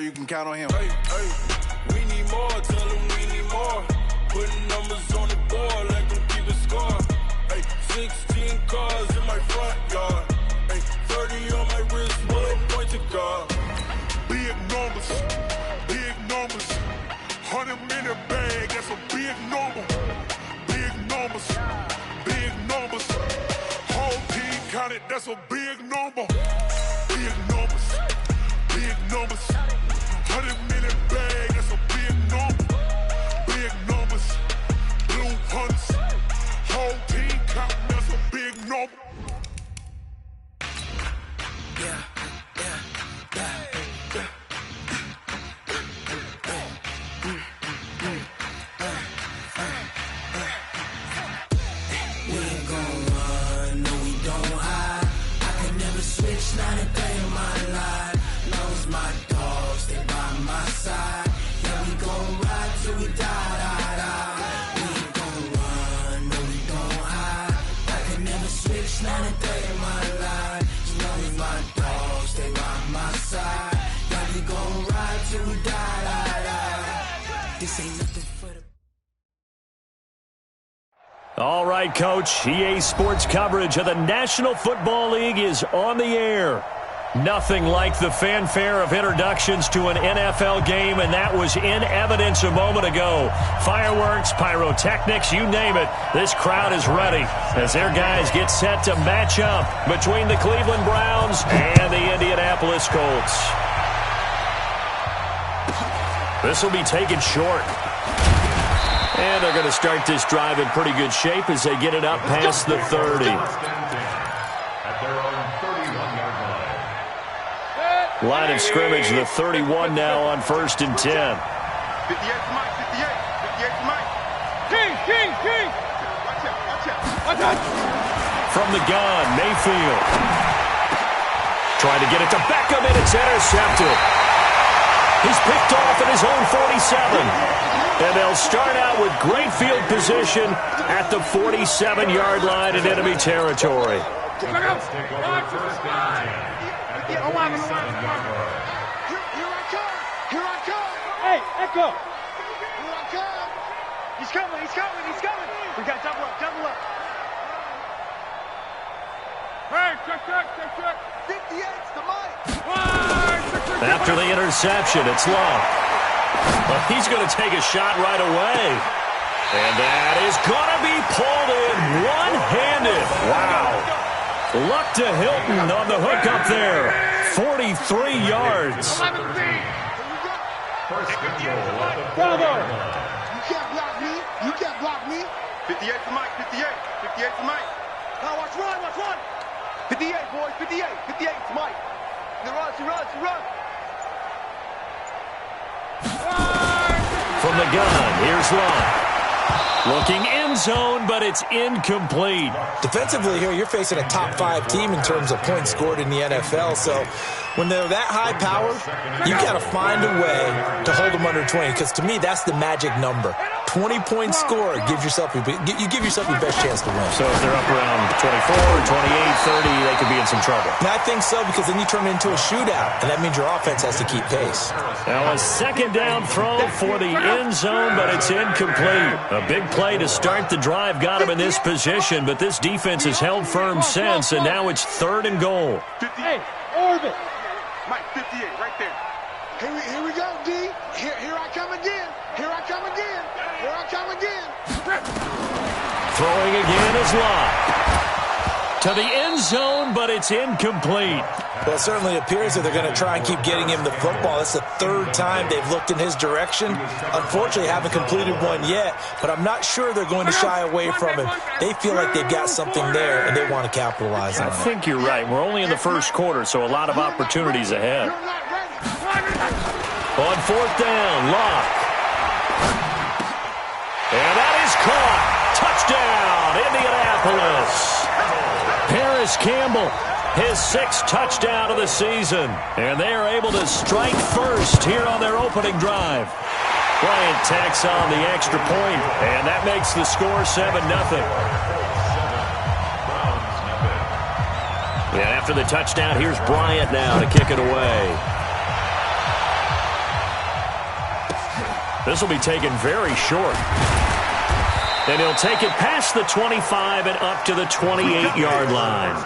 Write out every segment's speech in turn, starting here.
You can count on him. Hey, we need more, tell them we need more. Putting numbers on the board, let them keep it score. Hey, 16 cars in my front yard. Hey, 30 on my wrist, what a point to God. Big numbers, 100 minute bag, that's a big number. Big numbers, whole team counted, that's a big number. Big numbers, 100 minute bag, that's a big number. Big numbers, blue hunts, whole team counting, that's a big number. Yeah. We ain't gon' run, no we don't hide. I can never switch, not a day in my life. Knows my dogs, they by my side. Yeah, we gon' ride till we die. We ain't gon' run, no we don't hide. I can never switch, not a day in my life. Knows my dogs, they by my side. Yeah, we gon' ride till we die. This ain't nothing for the... All right, Coach. EA Sports coverage of the National Football League is on the air. Nothing like the fanfare of introductions to an NFL game, and that was in evidence a moment ago. Fireworks, pyrotechnics, you name it. This crowd is ready as their guys get set to match up between the Cleveland Browns and the Indianapolis Colts. This will be taken short. And they're going to start this drive in pretty good shape as they get it up past the 30. Line of scrimmage, the 31 now on 1st and 10. 58 to Mike, 58 to Mike. King. Watch out. From the gun, Mayfield. Trying to get it to Beckham, and it's intercepted. He's picked off at his own 47. And they'll start out with great field position at the 47-yard line in enemy territory. Here I come. Hey, Echo. Here I come. He's coming. We got double up. Hey, check. 58's the mic. After the interception, it's Long. But he's going to take a shot right away. And that is going to be pulled in one-handed. Wow. Luck to Hilton on the hook up there. 43 yards. Bravo. You can't block me. 58 to Mike. Now watch run. 58, boys. 58 to Mike. He runs. From the gun, here's Long. Looking end zone, but it's incomplete. Defensively here, you're facing a top 5 team in terms of points scored in the NFL. So when they're that high power, you got to find a way to hold them under 20. Because to me, that's the magic number. 20-point score, you give yourself your best chance to win. So if they're up around 24, 28, 30, they could be in some trouble. And I think so, because then you turn it into a shootout, and that means your offense has to keep pace. Now a second down throw for the end zone, but it's incomplete. A big play to start the drive got him in this position, but this defense has held firm since, and now it's 3rd and goal. Hey, orbit. Mike, 58, right there. Here we go, D. Here I come again. Throwing again is Locke. To the end zone, but it's incomplete. Well, it certainly appears that they're going to try and keep getting him the football. It's the 3rd time they've looked in his direction. Unfortunately, haven't completed one yet, but I'm not sure they're going to shy away from him. They feel like they've got something there, and they want to capitalize on it. I think you're right. We're only in the first quarter, so a lot of opportunities ahead. On 4th down, Locke. And that is caught. Touchdown, Indianapolis. Paris Campbell, his 6th touchdown of the season. And they are able to strike first here on their opening drive. Bryant tacks on the extra point, and that makes the score 7-0. And after the touchdown, here's Bryant now to kick it away. This will be taken very short. And he'll take it past the 25 and up to the 28-yard line.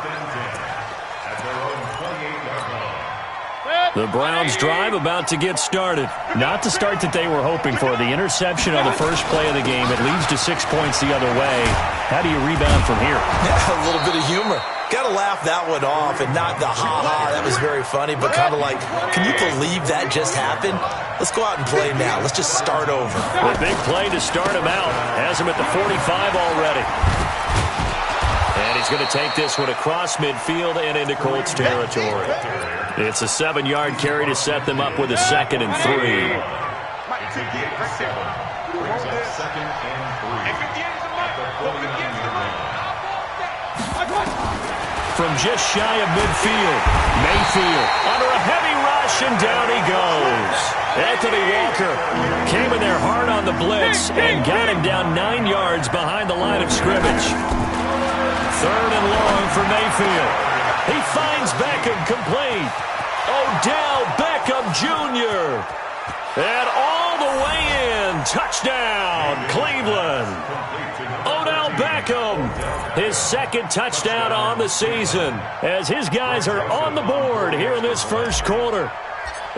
The Browns drive about to get started. Not the start that they were hoping for. The interception on the first play of the game. It leads to 6 points the other way. How do you rebound from here? Yeah, a little bit of humor. Got to laugh that one off and not the ha-ha. That was very funny, but kind of like, can you believe that just happened? Let's go out and play now. Let's just start over. The big play to start him out. Has him at the 45 already. And he's going to take this one across midfield and into Colts territory. It's a 7-yard carry to set them up with a 2nd and 3. From just shy of midfield, Mayfield under a heavy rush, and down he goes. Anthony Walker came in there hard on the blitz and got him down 9 yards behind the line of scrimmage. 3rd and long for Mayfield. He finds Beckham complete. Odell Beckham Jr. And all the way in. Touchdown, Cleveland. Odell Beckham, his 2nd touchdown on the season, as his guys are on the board here in this first quarter.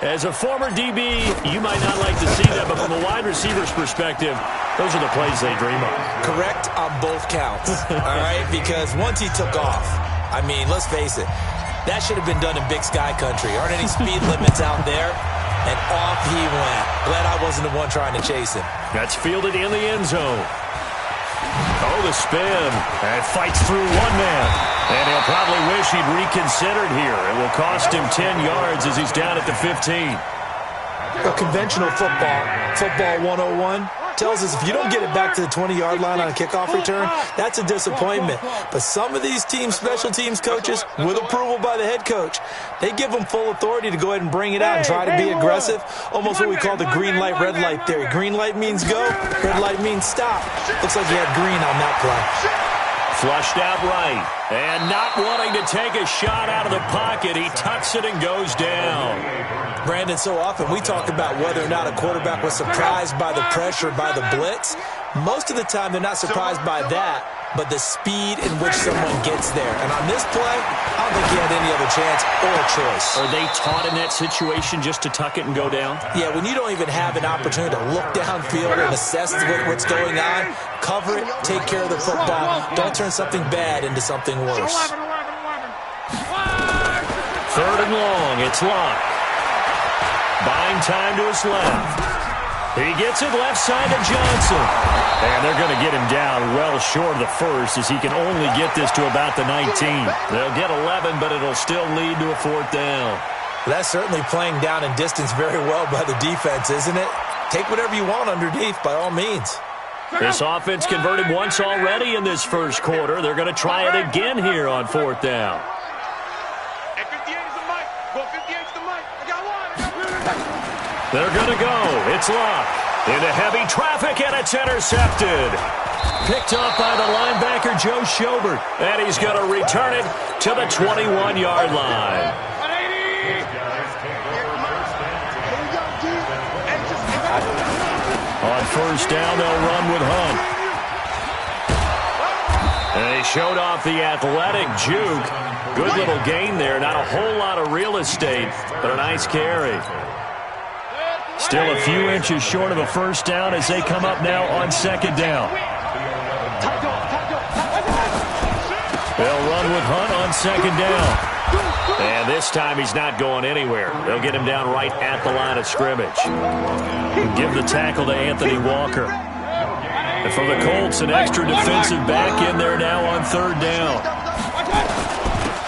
As a former DB, you might not like to see that, but from a wide receiver's perspective, those are the plays they dream of. Correct on both counts, all right? Because once he took off, I mean, let's face it, that should have been done in Big Sky country. Aren't any speed limits out there? And off he went. Glad I wasn't the one trying to chase him. That's fielded in the end zone. Oh, the spin. And fights through one man. And he'll probably wish he'd reconsidered here. It will cost him 10 yards as he's down at the 15. A conventional football 101, tells us if you don't get it back to the 20-yard line on a kickoff return, that's a disappointment. But some of these team special teams coaches, with approval by the head coach, they give them full authority to go ahead and bring it out and try to be aggressive. Almost what we call the green light, red light theory. Green light means go, red light means stop. Looks like he had green on that play. Flushed out right. And not wanting to take a shot out of the pocket, he tucks it and goes down. Brandon, so often we talk about whether or not a quarterback was surprised by the pressure, by the blitz. Most of the time they're not surprised by that, but the speed in which someone gets there. And on this play, I don't think he had any other chance or choice. Are they taught in that situation just to tuck it and go down? Yeah, when you don't even have an opportunity to look downfield and assess what's going on, cover it, take care of the football. Don't turn something bad into something worse. 3rd and long, it's Locke. Buying time to his left. He gets it left side to Johnson. And they're going to get him down well short of the first, as he can only get this to about the 19. They'll get 11, but it'll still lead to a 4th down. That's certainly playing down in distance very well by the defense, isn't it? Take whatever you want underneath, by all means. This offense converted once already in this first quarter. They're going to try it again here on 4th down. They're going to go. It's Locke. Into heavy traffic, and it's intercepted. Picked up by the linebacker, Joe Schobert. And he's going to return it to the 21-yard line. On 1st down, they'll run with Hunt. And he showed off the athletic juke. Good little gain there. Not a whole lot of real estate, but a nice carry. Still a few inches short of a 1st down as they come up now on 2nd down. They'll run with Hunt on 2nd down. And this time he's not going anywhere. They'll get him down right at the line of scrimmage. Give the tackle to Anthony Walker. And for the Colts, an extra defensive back in there now on 3rd down.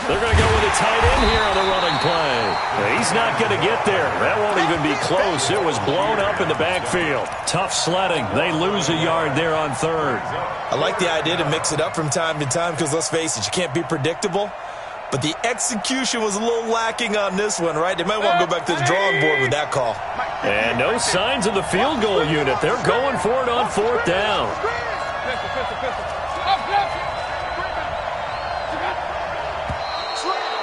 They're going to go with a tight end here on the running play. He's not going to get there. That won't even be close. It was blown up in the backfield. Tough sledding. They lose a yard there on 3rd. I like the idea to mix it up from time to time because, let's face it, you can't be predictable. But the execution was a little lacking on this one, right? They might want to go back to the drawing board with that call. And no signs of the field goal unit. They're going for it on 4th down.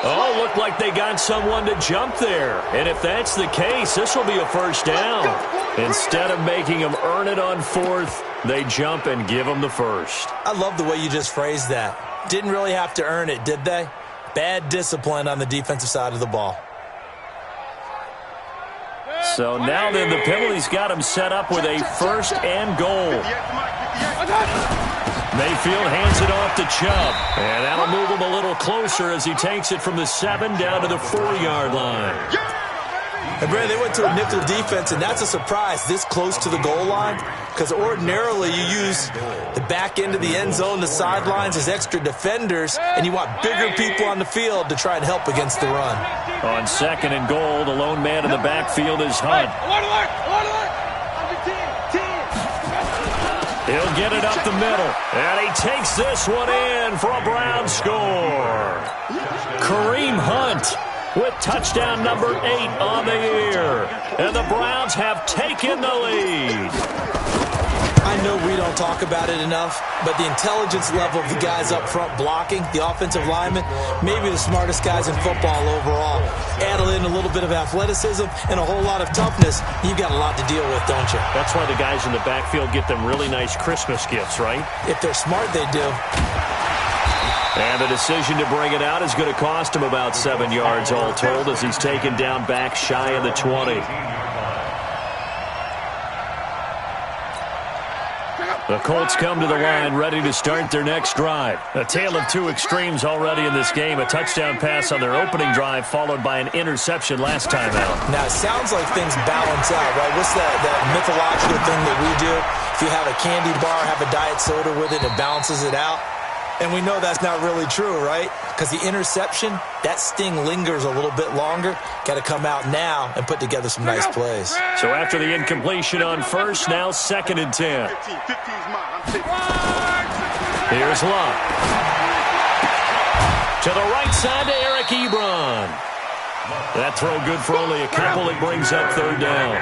Oh, looked like they got someone to jump there. And if that's the case, this will be a first down. Instead of making them earn it on fourth, they jump and give them the first. I love the way you just phrased that. Didn't really have to earn it, did they? Bad discipline on the defensive side of the ball. So now then, the penalty's got him set up with a first and goal. Mayfield hands it off to Chubb. And that'll move him a little closer as he takes it from the 7 down to the 4-yard line. And Brandon, they went to a nickel defense, and that's a surprise this close to the goal line, because ordinarily you use the back end of the end zone, the sidelines as extra defenders, and you want bigger people on the field to try and help against the run. On 2nd and goal, the lone man in the backfield is Hunt. He'll get it up the middle, and he takes this one in for a Brown score. Kareem Hunt with touchdown number 8 on the year. And the Browns have taken the lead. I know we don't talk about it enough, but the intelligence level of the guys up front blocking, the offensive linemen, maybe the smartest guys in football overall. Add in a little bit of athleticism and a whole lot of toughness, you've got a lot to deal with, don't you? That's why the guys in the backfield get them really nice Christmas gifts, right? If they're smart, they do. And the decision to bring it out is going to cost him about 7 yards all told as he's taken down back shy of the 20. The Colts come to the line ready to start their next drive. A tale of two extremes already in this game. A touchdown pass on their opening drive followed by an interception last time out. Now, it sounds like things balance out, right? What's that mythological thing that we do? If you have a candy bar, have a diet soda with it, it balances it out. And we know that's not really true, right? Because the interception, that sting lingers a little bit longer. Got to come out now and put together some nice plays. So after the incompletion on first, now 2nd and 10. Here's Luck. To the right side to Eric Ebron. That throw good for only a couple. It brings up 3rd down.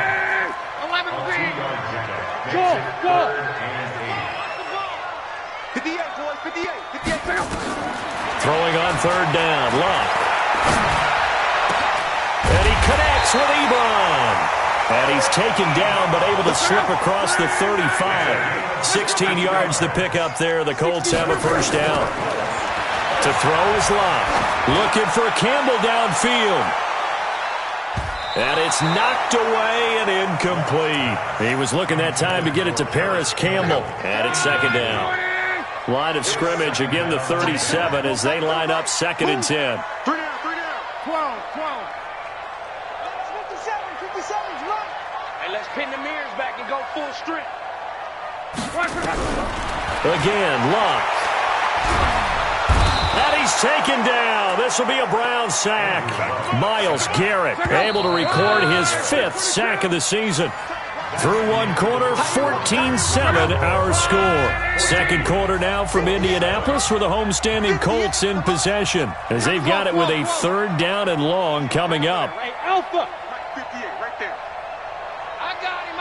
Go. 58, boys, 58. Throwing on 3rd down, Luck. And he connects with Ebron. And he's taken down, but able to slip across the 35. 16 yards to pick up there. The Colts have a first down. To throw is Luck. Looking for Campbell downfield. And it's knocked away and incomplete. He was looking that time to get it to Paris Campbell. And it's 2nd down. Line of scrimmage, again the 37 as they line up 2nd and 10. 3 down. 12. 57's right. Hey, let's pin the mirrors back and go full strength. Again, Luck. And he's taken down. This will be a Brown sack. Myles Garrett able to record his 5th sack of the season. Through one quarter, 14-7 our score. 2nd quarter now from Indianapolis with the homestanding Colts in possession as they've got it with a 3rd down and long coming up. Hey, Alpha. 58 right there. I got him.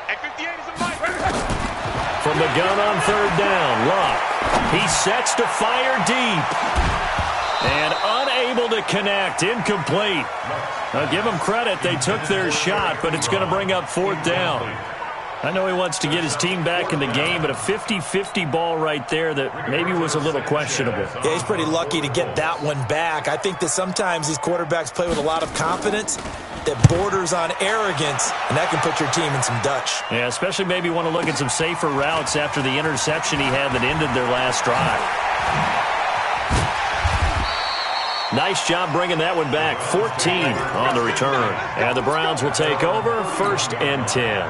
Hey, 58 is a mic. From the gun on 3rd down, Luck. He sets to fire deep. And unable to connect. Incomplete. Now, give them credit. They took their shot, but it's going to bring up 4th down. I know he wants to get his team back in the game, but a 50-50 ball right there that maybe was a little questionable. Yeah, he's pretty lucky to get that one back. I think that sometimes these quarterbacks play with a lot of confidence that borders on arrogance, and that can put your team in some Dutch. Yeah, especially maybe want to look at some safer routes after the interception he had that ended their last drive. Nice job bringing that one back. 14 on the return. And the Browns will take over 1st and 10.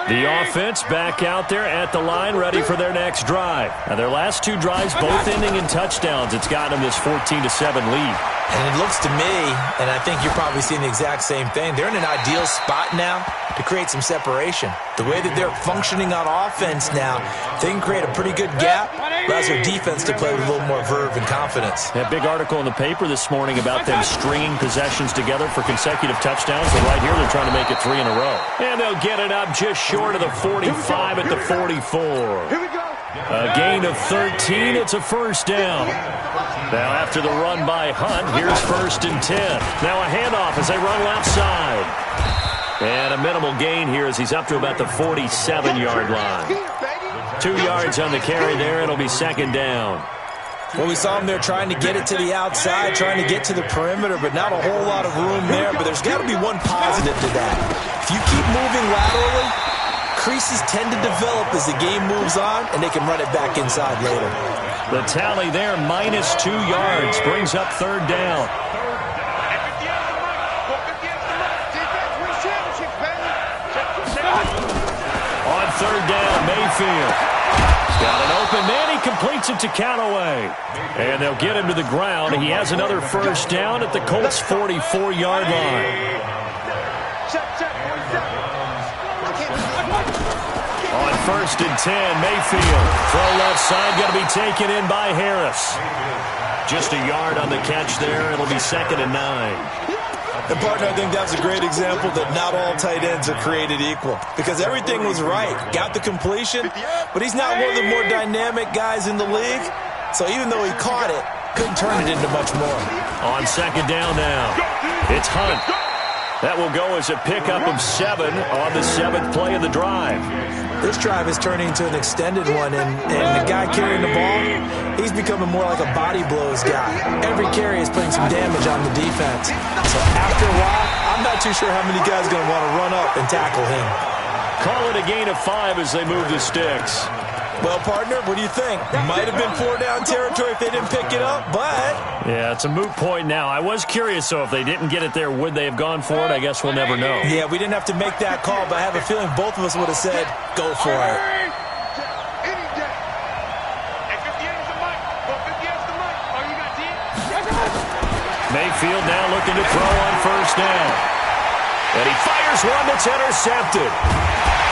The offense back out there at the line ready for their next drive. Now, their last 2 drives both ending in touchdowns. It's got them this 14-7 lead. And it looks to me, and I think you're probably seeing the exact same thing, they're in an ideal spot now to create some separation. The way that they're functioning on offense now, they can create a pretty good gap, allows their defense to play with a little more verve and confidence. A big article in the paper this morning about them stringing possessions together for consecutive touchdowns. And right here, they're trying to make it 3 in a row. And they'll get it up just short of the 45 at the 44. Here we go. A gain of 13. It's a first down. Now after the run by Hunt, here's 1st and 10. Now a handoff as they run left side. And a minimal gain here as he's up to about the 47-yard line. 2 yards on the carry there. It'll be 2nd down. Well, we saw him there trying to get it to the outside, trying to get to the perimeter, but not a whole lot of room there. But there's got to be one positive to that. If you keep moving laterally, creases tend to develop as the game moves on, and they can run it back inside later. The tally there, minus 2 yards, brings up 3rd down. On 3rd down, Mayfield. Got an open man. He completes it to Callaway. And they'll get him to the ground. He has another first down at the Colts' 44-yard line. On 1st and 10, Mayfield. Throw left side, going to be taken in by Harris. Just a yard on the catch there. It'll be 2nd and 9. And, partner, I think that's a great example that not all tight ends are created equal. Because everything was right. Got the completion, but he's not one of the more dynamic guys in the league. So even though he caught it, couldn't turn it into much more. On 2nd down now, it's Hunt. That will go as a pickup of 7 on the 7th play of the drive. This drive is turning into an extended one, and the guy carrying the ball, he's becoming more like a body blows guy. Every carry is putting some damage on the defense. So after a while, I'm not too sure how many guys are going to want to run up and tackle him. Call it a gain of 5 as they move the sticks. Well, partner, what do you think? Might have been 4-down territory if they didn't pick it up, but... Yeah, it's a moot point now. I was curious, so if they didn't get it there, would they have gone for it? I guess we'll never know. Yeah, we didn't have to make that call, but I have a feeling both of us would have said, go for it. Mayfield now looking to throw on 1st down. And he fires one that's intercepted.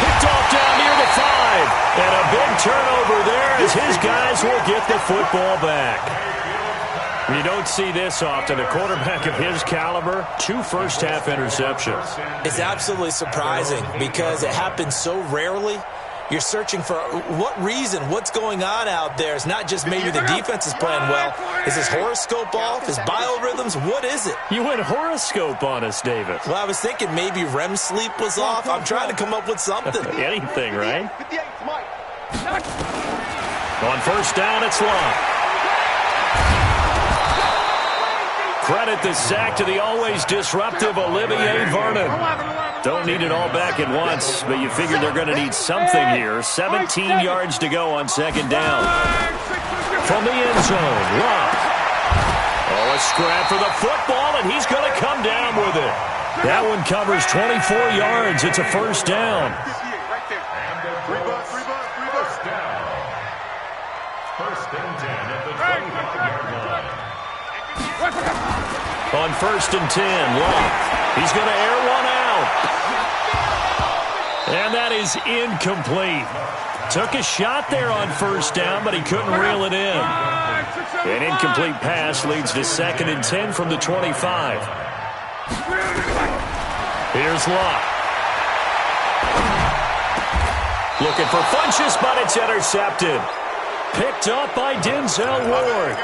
Picked off down near the 5. And a big turnover there as his guys will get the football back. You don't see this often. A quarterback of his caliber, 2 first-half interceptions. It's absolutely surprising because it happens so rarely. You're searching for what reason, what's going on out there. It's not just maybe the defense is playing well. Is his horoscope off? His biorhythms? What is it? You went horoscope on us, David. Well, I was thinking maybe REM sleep was off. I'm trying to come up with something. Anything, right? On 1st down, it's Long. Credit the sack to the always disruptive Olivier Vernon. Don't need it all back at once, but you figure they're going to need something here. 17 yards to go on 2nd down. From the end zone, Love. Oh, a scrap for the football, and he's going to come down with it. That one covers 24 yards. It's a first down. On 1st and 10, Love. He's going to air one out. And that is incomplete. Took a shot there on 1st down, but he couldn't reel it in. An incomplete pass leads to 2nd and 10 from the 25. Here's Love. Looking for Funchess, but it's intercepted. Picked up by Denzel Ward.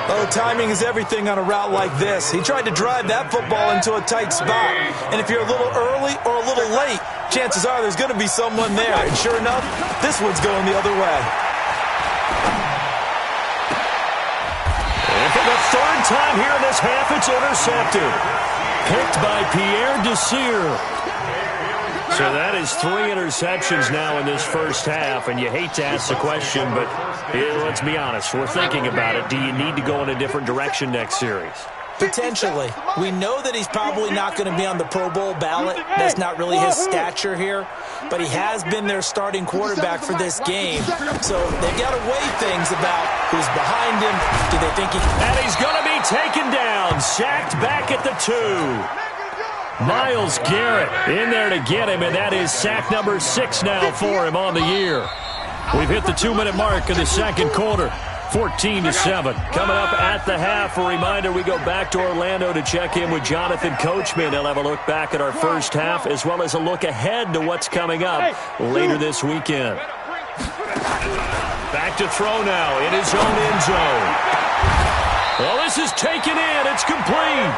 Oh, timing is everything on a route like this. He tried to drive that football into a tight spot. And if you're a little early or a little late, chances are there's going to be someone there. And sure enough, this one's going the other way. And for the 3rd time here in this half, it's intercepted. Picked by Pierre Desir. So that is 3 interceptions now in this first half, and you hate to ask the question, but let's be honest. We're thinking about it. Do you need to go in a different direction next series? Potentially. We know that he's probably not going to be on the Pro Bowl ballot. That's not really his stature here, but he has been their starting quarterback for this game. So they've got to weigh things about who's behind him. Do they think he... And he's going to be taken down, sacked back at the 2. Myles Garrett in there to get him, and that is sack number 6 now for him on the year. We've hit the 2-minute mark in the 2nd quarter. 14-7. Coming up at the half, a reminder, we go back to Orlando to check in with Jonathan Coachman. He'll have a look back at our first half, as well as a look ahead to what's coming up later this weekend. Back to throw now in his own end zone. Well, this is taken in. It's complete.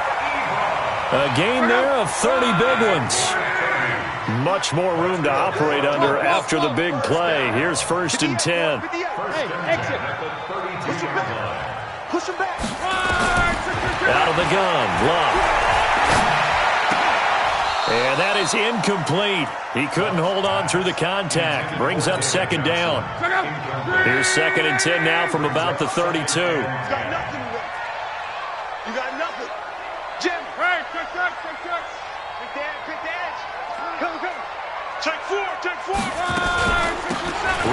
A gain there of 30 big ones. Much more room to operate under after the big play. Here's 1st and 10. Hey, exit. Push him back. Out of the gun, Love. And that is incomplete. He couldn't hold on through the contact. Brings up 2nd down. Here's 2nd and 10 now from about the 32. You got nothing left. You got nothing. Jim. Hey, check. Pick the edge. Come. Take 4.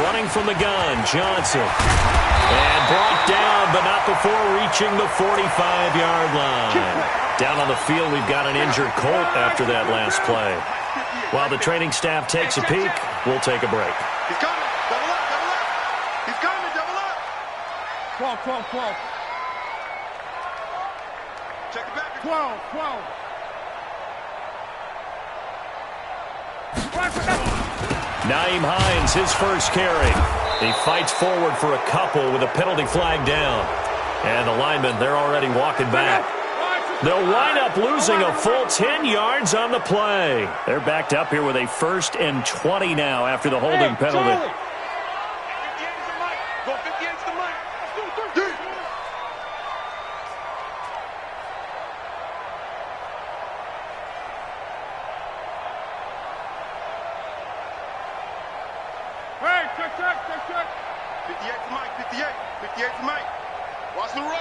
Running from the gun, Johnson. And brought down, but not before reaching the 45-yard line. Down on the field, we've got an injured Colt after that last play. While the training staff takes a peek, we'll take a break. He's coming. Double up. He's coming. Double up. 12. Check it back. 12. Nyheim Hines, his first carry. He fights forward for a couple with a penalty flag down. And the linemen, they're already walking back. They'll wind up losing a full 10 yards on the play. They're backed up here with a 1st and 20 now after the holding penalty. Go 50 into the mic. Hey, check. 58 to Mike, 58 to Mike. Watch the run.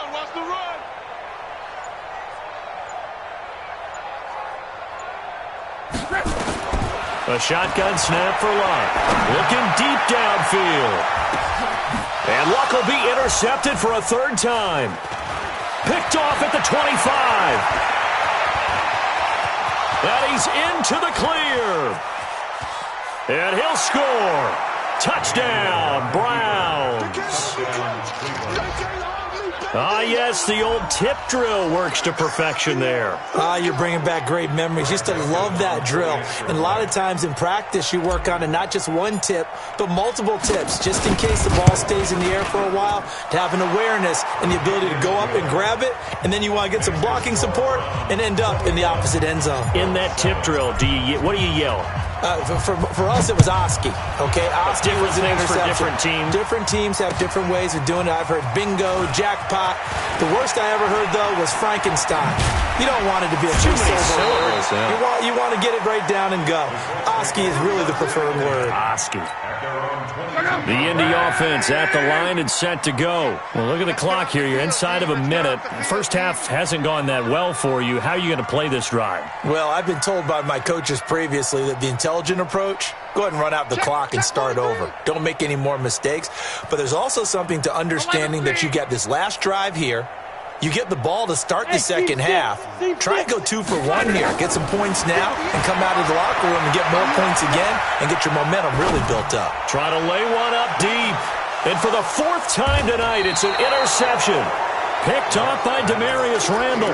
A shotgun snap for Luck. Looking deep downfield. And Luck will be intercepted for a 3rd time. Picked off at the 25. And he's into the clear. And he'll score. Touchdown, Browns. Yes, the old tip drill works to perfection there. You're bringing back great memories. Used to love that drill. And a lot of times in practice, you work on it, not just one tip, but multiple tips, just in case the ball stays in the air for a while, to have an awareness and the ability to go up and grab it, and then you want to get some blocking support and end up in the opposite end zone. In that tip drill, what do you yell? For us, it was Oski. Okay, Oski was an interception. For different teams. Different teams have different ways of doing it. I've heard bingo, jackpot. The worst I ever heard, though, was Frankenstein. You don't want it to be a too many syllables. Yeah. You want to get it right down and go. Oski is really the preferred word. Oski. The Indy offense at the line and set to go. Well, look at the clock here. You're inside of a minute. First half hasn't gone that well for you. How are you going to play this drive? Well, I've been told by my coaches previously that the intelligent approach, go ahead and run out the clock and start over. Don't make any more mistakes. But there's also something to understanding that you get this last drive here. You get the ball to start the second half. Try and go 2 for 1 here. Get some points now and come out of the locker room and get more points again and get your momentum really built up. Try to lay one up deep. And for the 4th time tonight, it's an interception. Picked off by Demarius Randall.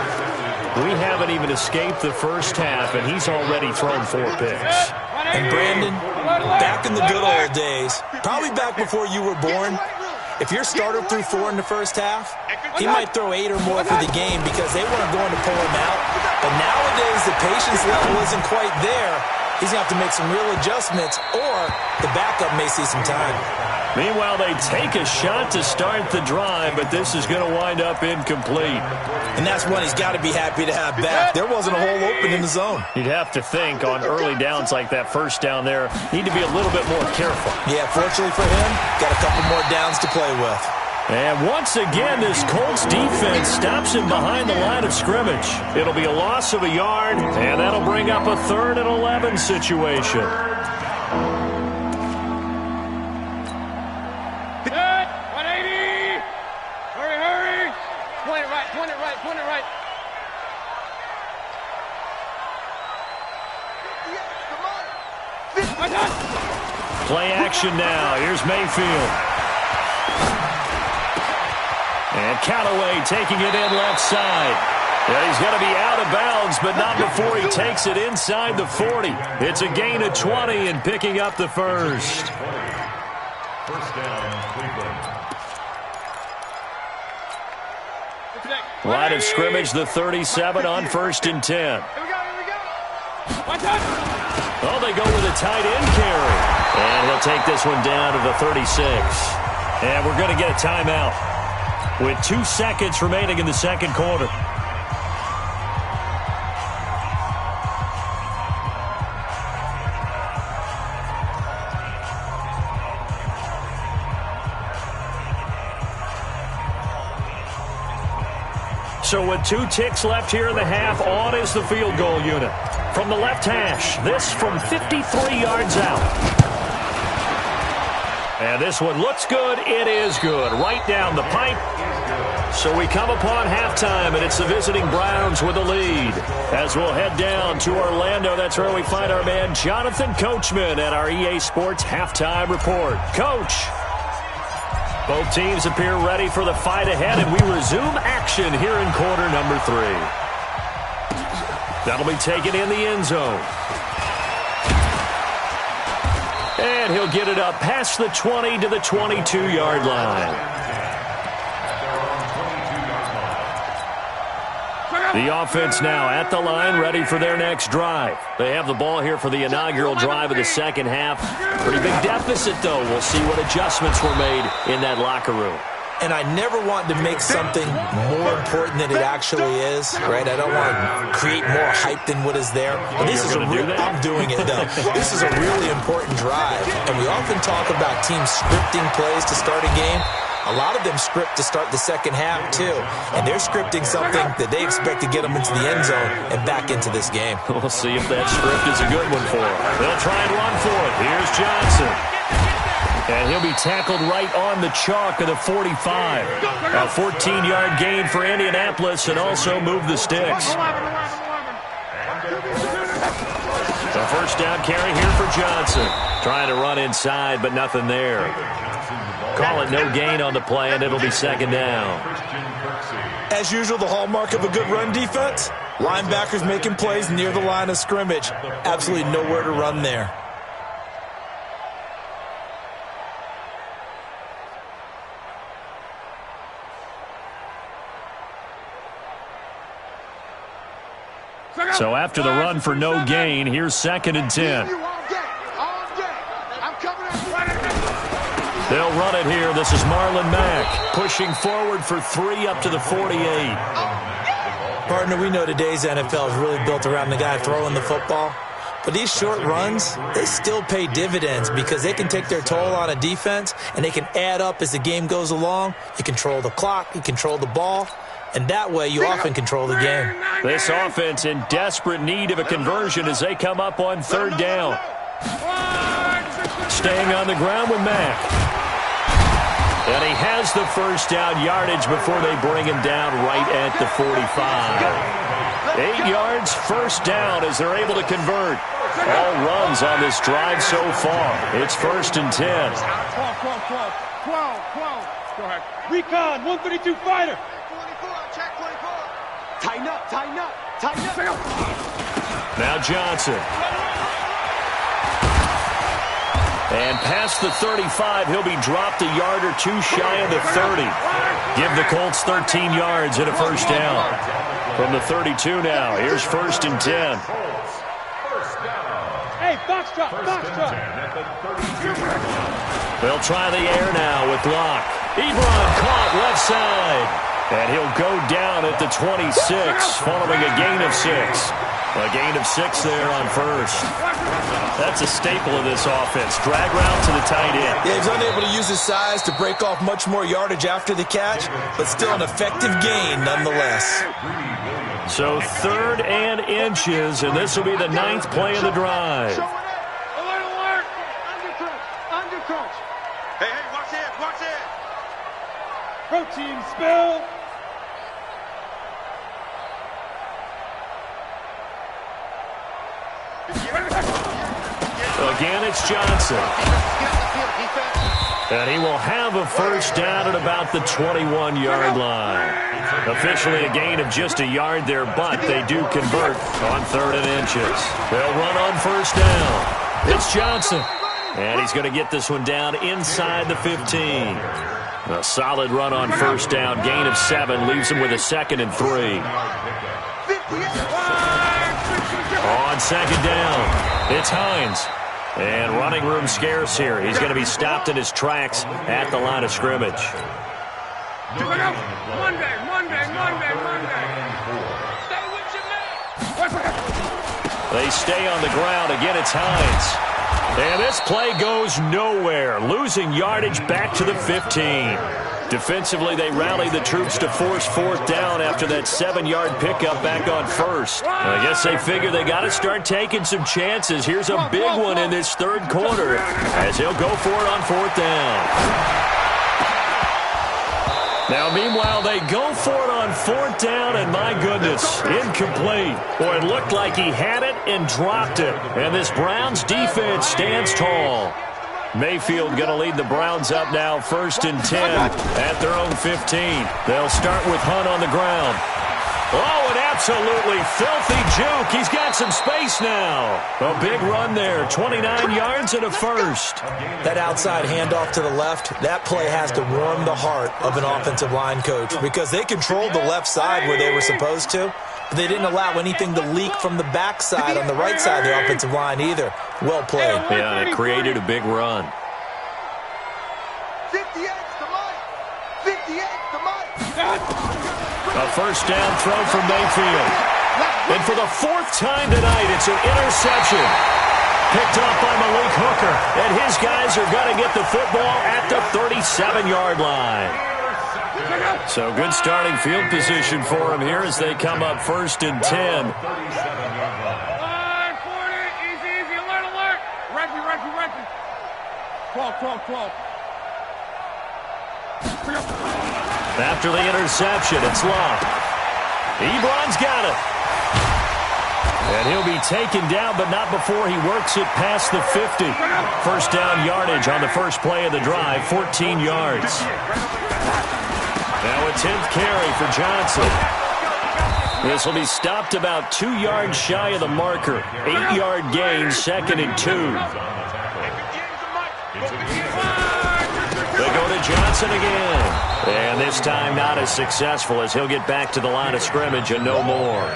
We haven't even escaped the first half, and he's already thrown 4 picks. And Brandon, back in the good old days, probably back before you were born, if your starter threw 4 in the first half, he might throw 8 or more for the game because they weren't going to pull him out. But nowadays, the patience level isn't quite there. He's going to have to make some real adjustments, or the backup may see some time. Meanwhile, they take a shot to start the drive, but this is going to wind up incomplete. And that's one he's got to be happy to have back. There wasn't a hole open in the zone. You'd have to think on early downs like that first down there, need to be a little bit more careful. Yeah, fortunately for him, got a couple more downs to play with. And once again, this Colts defense stops him behind the line of scrimmage. It'll be a loss of a yard, and that'll bring up a 3rd and 11 situation. Hit! 180! Hurry! Point it right. Play action now. Here's Mayfield. And Callaway taking it in left side. Yeah, he's going to be out of bounds, but not before he takes it inside the 40. It's a gain of 20 and picking up the first. First down, Cleveland. Line of scrimmage, the 37 on 1st and 10. Here we go. Oh, they go with a tight end carry. And he'll take this one down to the 36. And we're going to get a timeout with 2 seconds remaining in the second quarter. So with 2 ticks left here in the half, on is the field goal unit. From the left hash, this from 53 yards out. And this one looks good. It is good. Right down the pipe. So we come upon halftime, and it's the visiting Browns with the lead. As we'll head down to Orlando, that's where we find our man Jonathan Coachman at our EA Sports Halftime Report. Coach. Both teams appear ready for the fight ahead, and we resume action here in quarter number 3. That'll be taken in the end zone. And he'll get it up past the 20 to the 22-yard line. The offense now at the line, ready for their next drive. They have the ball here for the inaugural drive of the second half. Pretty big deficit, though. We'll see what adjustments were made in that locker room. And I never want to make something more important than it actually is, right? I don't want to create more hype than what is there. But this is I'm doing it, though. This is a really important drive. And we often talk about teams scripting plays to start a game. A lot of them script to start the second half, too. And they're scripting something that they expect to get them into the end zone and back into this game. We'll see if that script is a good one for them. They'll try and run for it. Here's Johnson. And he'll be tackled right on the chalk of the 45. A 14-yard gain for Indianapolis and also move the sticks. The first down carry here for Johnson. Trying to run inside, but nothing there. Call it no gain on the play, and it'll be second down. As usual, the hallmark of a good run defense, linebackers making plays near the line of scrimmage. Absolutely nowhere to run there. So after the run for no gain, here's 2nd and 10. They'll run it here. This is Marlon Mack pushing forward for 3 up to the 48. Partner, we know today's NFL is really built around the guy throwing the football. But these short runs, they still pay dividends because they can take their toll on a defense and they can add up as the game goes along. You control the clock, you control the ball, and that way you often control the game. This offense in desperate need of a conversion as they come up on 3rd down. Staying on the ground with Mack. And he has the first down yardage before they bring him down right at the 45. 8 yards, first down as they're able to convert. All runs on this drive so far. It's 1st and 10. 12. Go ahead. Recon, 132 fighter. 24, check 24. Tighten up. Now Johnson. And past the 35, he'll be dropped a yard or 2 shy of the 30. Give the Colts 13 yards and a first down. From the 32 now, here's 1st and 10. Hey, box drop. They'll try the air now with Locke. Ebron caught left side. And he'll go down at the 26 following a gain of 6. A gain of 6 there on first. That's a staple of this offense. Drag route to the tight end. Yeah, he's unable to use his size to break off much more yardage after the catch, but still an effective gain nonetheless. So 3rd and inches, and this will be the 9th play of the drive. Alert. Undercrunch. Hey, watch it. Protein spill. Again, it's Johnson. And he will have a first down at about the 21-yard line. Officially a gain of just a yard there, but they do convert on 3rd and inches. They'll run on first down. It's Johnson. And he's going to get this one down inside the 15. A solid run on first down. Gain of 7 leaves him with a 2nd and 3. On second down, it's Hines. And running room scarce here. He's going to be stopped in his tracks at the line of scrimmage. Monday. They stay on the ground. Again, it's Hines. And this play goes nowhere. Losing yardage back to the 15. Defensively, they rallied the troops to force 4th down after that 7-yard pickup back on first. I guess they figure they got to start taking some chances. Here's a big one in this 3rd quarter as he'll go for it on 4th down. Now, meanwhile, they go for it on 4th down, and my goodness, incomplete. Boy, it looked like he had it and dropped it. And this Browns defense stands tall. Mayfield going to lead the Browns up now, 1st and 10 at their own 15. They'll start with Hunt on the ground. Oh, an absolutely filthy juke. He's got some space now. A big run there, 29 yards and a 1st. That outside handoff to the left, that play has to warm the heart of an offensive line coach because they controlled the left side where they were supposed to, but they didn't allow anything to leak from the backside on the right side of the offensive line either. Well played. Yeah, and it created a big run. 58 to Mike. 58 to Mike. A first down throw from Mayfield. And for the 4th time tonight, it's an interception. Picked off by Malik Hooker. And his guys are going to get the football at the 37-yard line. So good starting field position for him here as they come up 1st and 10. 40, easy, alert. Reggie. 12. After the interception, it's Locke. Ebron's got it. And he'll be taken down, but not before he works it past the 50. First down yardage on the first play of the drive, 14 yards. Now a 10th carry for Johnson. This will be stopped about 2 yards shy of the marker. 8-yard gain, 2nd and 2. They go to Johnson again. And this time not as successful as he'll get back to the line of scrimmage and no more.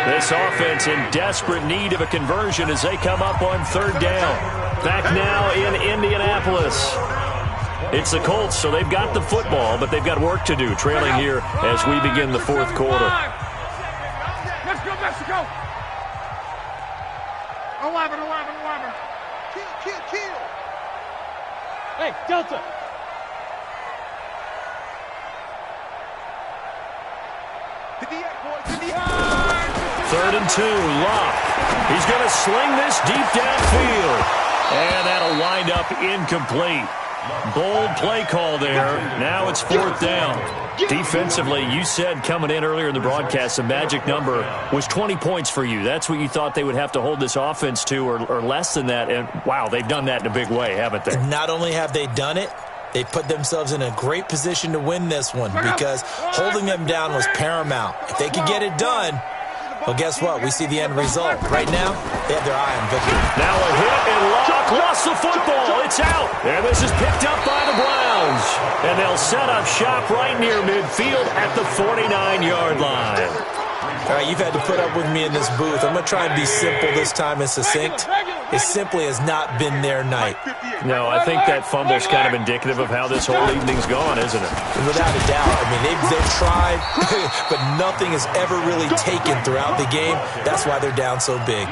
This offense in desperate need of a conversion as they come up on 3rd down. Back now in Indianapolis. It's the Colts, so they've got the football, but they've got work to do, trailing here as we begin the 4th quarter. Let's go, Mexico. 11. Kill. Hey, Delta. To the end, boys, to the end. 3rd and 2, Locke. He's going to sling this deep downfield. And that'll wind up incomplete. Bold play call there. Now it's 4th down. Defensively, you said coming in earlier in the broadcast, the magic number was 20 points for you. That's what you thought they would have to hold this offense to or less than that. And, wow, they've done that in a big way, haven't they? Not only have they done it, they put themselves in a great position to win this one because holding them down was paramount. If they could get it done, well, guess what? We see the end result. Right now, they have their eye on victory. Now a hit, and Locke lost the football. It's out. And this is picked up by the Browns. And they'll set up shop right near midfield at the 49-yard line. All right, you've had to put up with me in this booth. I'm going to try and be simple this time and succinct. It simply has not been their night. No, I think that fumble's kind of indicative of how this whole evening's gone, isn't it? Without a doubt. I mean, they've tried, but nothing has ever really taken throughout the game. That's why they're down so big.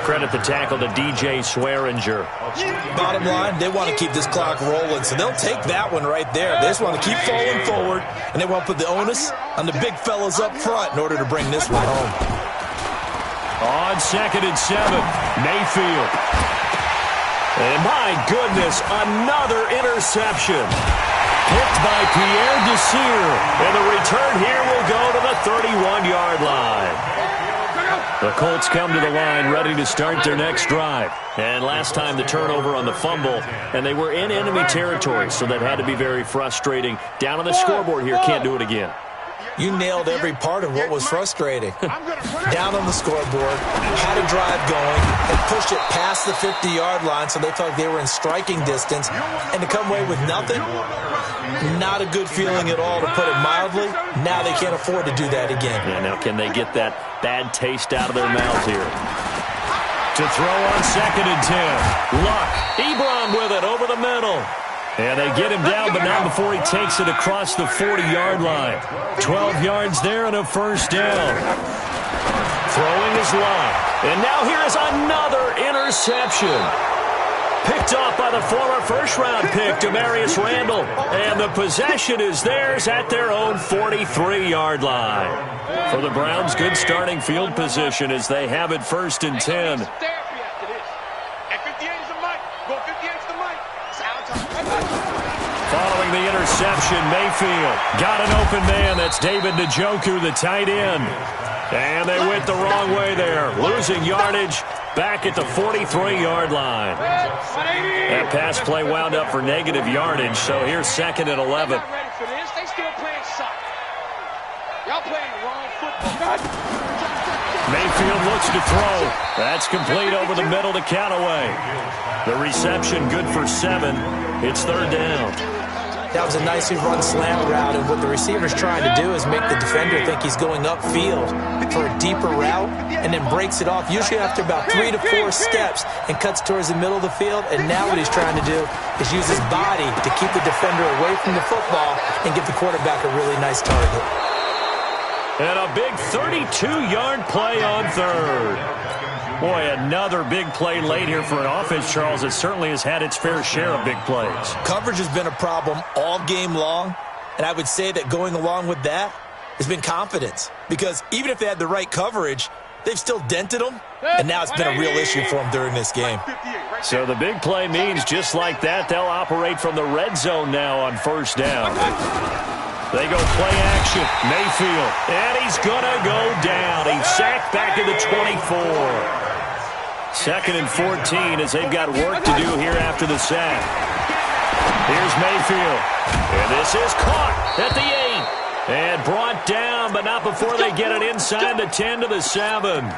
Credit the tackle to DJ Swearinger. Bottom line, they want to keep this clock rolling, so they'll take that one right there. They just want to keep falling forward, and they want to put the onus on the big fellas up front in order to bring this one home. On 2nd and 7, Mayfield. And my goodness, another interception. Picked by Pierre Desir. And the return here will go to the 31-yard line. The Colts come to the line ready to start their next drive. And last time the turnover on the fumble, and they were in enemy territory, so that had to be very frustrating. Down on the scoreboard here, can't do it again. You nailed every part of what was frustrating. Down on the scoreboard, had a drive going, and pushed it past the 50-yard line so they felt like they were in striking distance. And to come away with nothing, not a good feeling at all, to put it mildly. Now they can't afford to do that again. Yeah, now can they get that bad taste out of their mouth here? To throw on 2nd and 10. Luck. Ebron with it over the middle. And they get him down, but not before he takes it across the 40-yard line. 12 yards there and a first down. Throwing is Luck. And now here is another interception. Picked off by the former first-round pick, Demarius Randall. And the possession is theirs at their own 43-yard line. For the Browns, good starting field position as they have it 1st and 10. Following the interception, Mayfield got an open man. That's David Njoku, the tight end. And they went the wrong way there, losing yardage back at the 43-yard line. That pass play wound up for negative yardage, so here's 2nd and 11. They still playing soccer. Y'all playing the wrong football. Mayfield looks to throw. That's complete over the middle to Callaway. The reception good for 7. It's 3rd down. That was a nicely run slant route, and what the receiver's trying to do is make the defender think he's going upfield for a deeper route and then breaks it off, usually after about 3 to 4 steps, and cuts towards the middle of the field. And now what he's trying to do is use his body to keep the defender away from the football and give the quarterback a really nice target. And a big 32-yard play on 3rd. Boy, another big play late here for an offense, Charles, that certainly has had its fair share of big plays. Coverage has been a problem all game long, and I would say that going along with that has been confidence. Because even if they had the right coverage, they've still dented them, and now it's been a real issue for them during this game. So the big play means just like that, they'll operate from the red zone now on 1st down. They go play action. Mayfield, and he's going to go down. He's sacked back at the 24. 2nd and 14 as they've got work to do here after the sack. Here's Mayfield. And this is caught at the 8. And brought down, but not before they get it inside the 10 to the 7.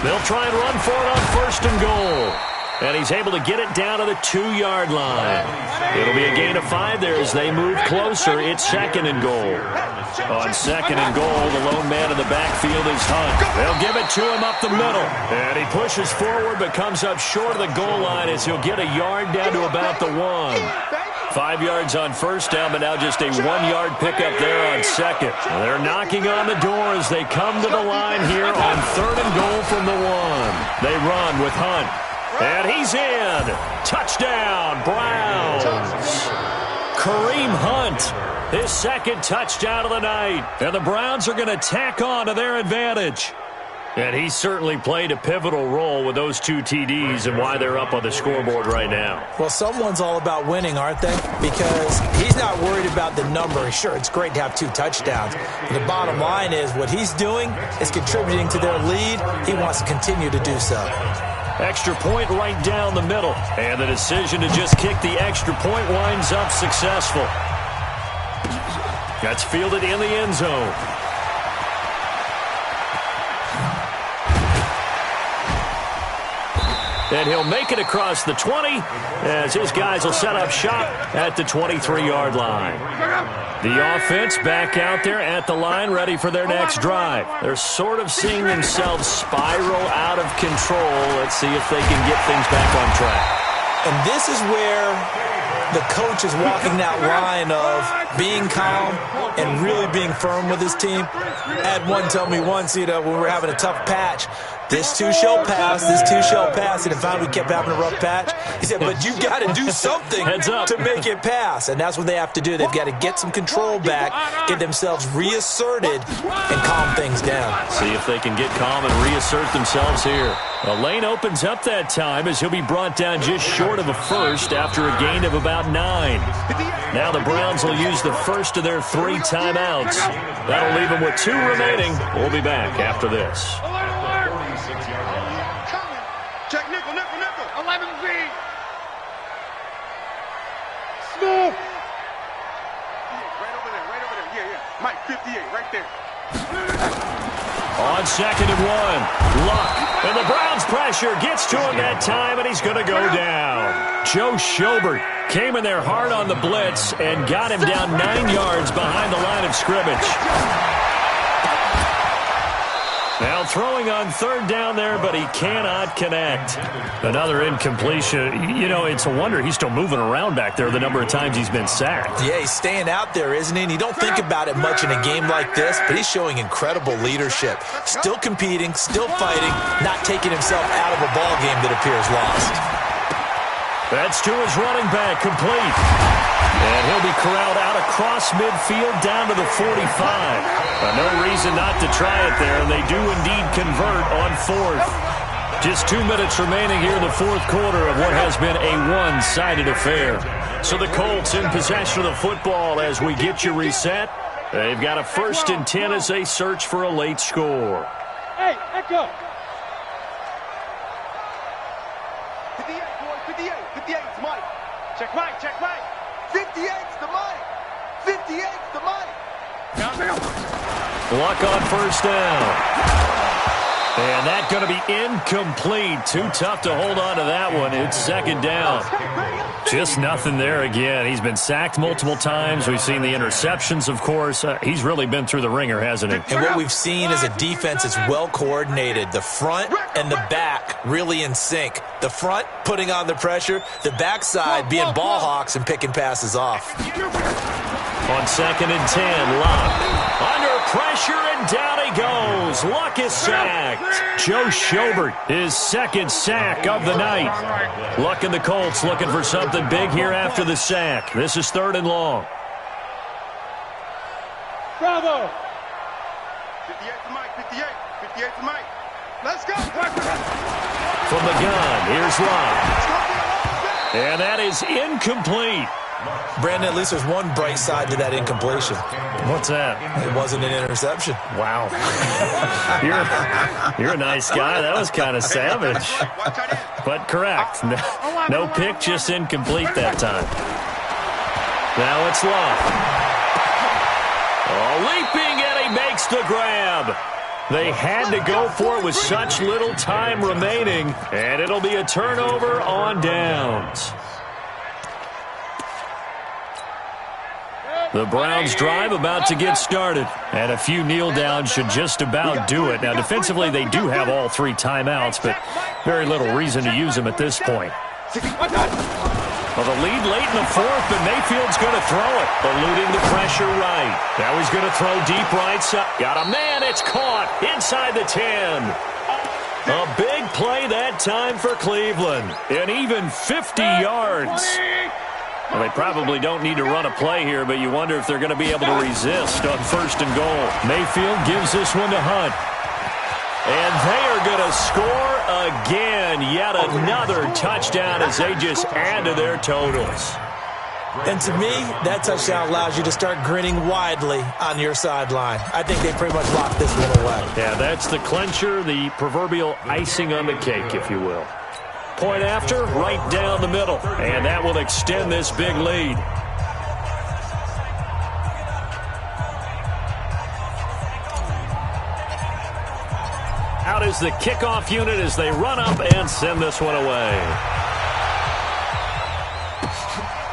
They'll try and run for it on 1st and goal. And he's able to get it down to the 2-yard line. It'll be a gain of 5 there as they move closer. It's 2nd and goal. On 2nd and goal, the lone man in the backfield is Hunt. They'll give it to him up the middle. And he pushes forward but comes up short of the goal line as he'll get a yard down to about the 1. 5 yards on 1st down, but now just a 1-yard pickup there on 2nd. They're knocking on the door as they come to the line here on 3rd and goal from the 1. They run with Hunt. And he's in. Touchdown, Browns. Kareem Hunt, his 2nd touchdown of the night. And the Browns are going to tack on to their advantage. And he certainly played a pivotal role with those 2 TDs and why they're up on the scoreboard right now. Well, someone's all about winning, aren't they? Because he's not worried about the number. Sure, it's great to have 2 touchdowns. But the bottom line is what he's doing is contributing to their lead. He wants to continue to do so. Extra point right down the middle. And the decision to just kick the extra point winds up successful. That's fielded in the end zone. And he'll make it across the 20 as his guys will set up shop at the 23-yard line. The offense back out there at the line, ready for their next drive. They're sort of seeing themselves spiral out of control. Let's see if they can get things back on track. And this is where the coach is walking that line of being calm and really being firm with his team. I had one tell me once, when we were having a tough patch, This too shall pass, this too shall pass. And if finally we kept having a rough patch, he said, but you got to do something to make it pass. And that's what they have to do. They've got to get some control back, get themselves reasserted, and calm things down. See if they can get calm and reassert themselves here. A lane opens up that time as he'll be brought down just short of a first after a gain of about 9. Now the Browns will use the first of their 3 timeouts. That'll leave them with 2 remaining. We'll be back after this. Check nickel, nickel, nickel. 11Z. Smooth. Right over there, right over there. Yeah, yeah. Mike, 58, right there. On 2nd and 1, Luck. And the Browns pressure gets to him that time, and he's going to go down. Joe Schobert came in there hard on the blitz and got him down 9 yards behind the line of scrimmage. Now throwing on 3rd down there, but he cannot connect. Another incompletion. You know, it's a wonder he's still moving around back there the number of times he's been sacked. Yeah, he's staying out there, isn't he? And you don't think about it much in a game like this, but he's showing incredible leadership. Still competing, still fighting, not taking himself out of a ball game that appears lost. That's to his running back, complete. And he'll be corralled out across midfield down to the 45. No reason not to try it there, and they do indeed convert on 4th. Just 2 minutes remaining here in the 4th quarter of what has been a one-sided affair. So the Colts in possession of the football as we get you reset. They've got a 1st and 10 as they search for a late score. Hey, Echo. 58, boy, 58. 58's Mike. Check Mike, check Mike. 58's the Mike. 58's the Mike. Luck on 1st down. And that's going to be incomplete. Too tough to hold on to that one. It's 2nd down. Just nothing there again. He's been sacked multiple times. We've seen the interceptions, of course. He's really been through the ringer, hasn't he? And what we've seen is a defense that's well coordinated. The front and the back really in sync. The front putting on the pressure. The backside being ball hawks and picking passes off. On 2nd and 10, Luck. Under pressure, and down he goes. Luck is sacked. Joe Schobert, his 2nd sack of the night. Luck and the Colts looking for something big here after the sack. This is 3rd and long. Bravo. 58 to Mike, 58. 58 to Mike. Let's go. From the gun, here's Luck. And that is incomplete. Brandon, at least there's one bright side to that incompletion. What's that? It wasn't an interception. Wow. You're a nice guy. That was kind of savage. But correct. No pick, just incomplete that time. Now it's Luck. Oh, leaping, and he makes the grab. They had to go for it with such little time remaining, and it'll be a turnover on downs. The Browns drive about to get started, and a few kneel downs should just about do it. Now, defensively, they do have all 3 timeouts, but very little reason to use them at this point. Well, the lead late in the 4th, but Mayfield's going to throw it, eluding the pressure right. Now he's going to throw deep right side. Got a man, it's caught inside the 10. A big play that time for Cleveland, and even 50 yards. Well, they probably don't need to run a play here, but you wonder if they're going to be able to resist on 1st and goal. Mayfield gives this one to Hunt. And they are going to score again. Yet another touchdown as they just add to their totals. And to me, that touchdown allows you to start grinning widely on your sideline. I think they pretty much locked this one away. Yeah, that's the clincher, the proverbial icing on the cake, if you will. Point after, right down the middle. And that will extend this big lead. Out is the kickoff unit as they run up and send this one away.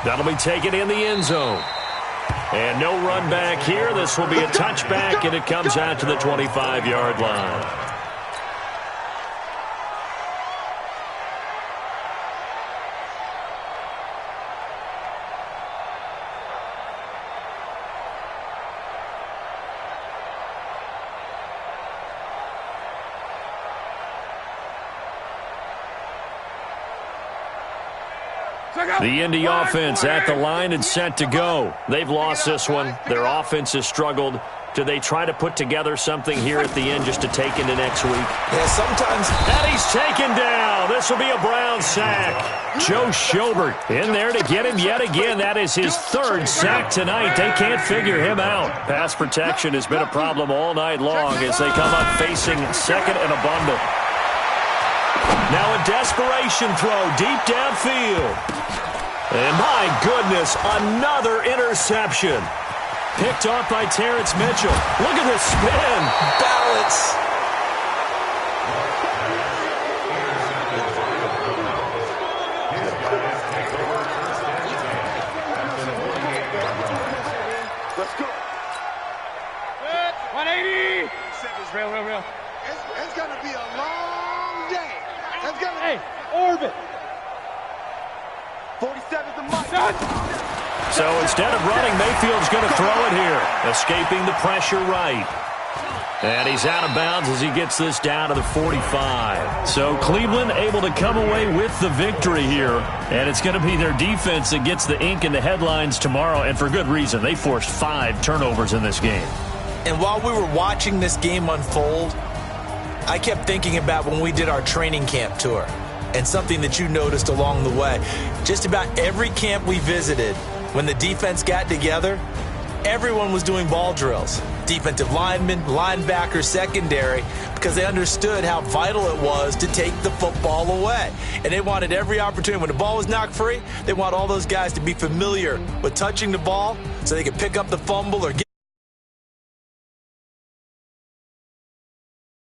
That'll be taken in the end zone. And no run back here. This will be a touchback, and it comes out to the 25-yard line. The Indy offense at the line and set to go. They've lost this one. Their offense has struggled. Do they try to put together something here at the end just to take into next week? Yeah, sometimes. And he's taken down. This will be a Brown sack. Joe Schobert in there to get him yet again. That is his third sack tonight. They can't figure him out. Pass protection has been a problem all night long as they come up facing second and a bundle. Now a desperation throw deep downfield. And my goodness, another interception. Picked off by Terrence Mitchell. Look at this spin. Balance. Let's go. 180. Real. It's going to be a long day. It's going to be. Hey, orbit. 47's the mic. So instead of running, Mayfield's going to throw it here. Escaping the pressure right. And he's out of bounds as he gets this down to the 45. So Cleveland able to come away with the victory here. And it's going to be their defense that gets the ink in the headlines tomorrow. And for good reason. They forced 5 turnovers in this game. And while we were watching this game unfold, I kept thinking about when we did our training camp tour. And something that you noticed along the way. Just about every camp we visited, when the defense got together, everyone was doing ball drills. Defensive linemen, linebackers, secondary, because they understood how vital it was to take the football away. And they wanted every opportunity. When the ball was knocked free, they want all those guys to be familiar with touching the ball so they could pick up the fumble or get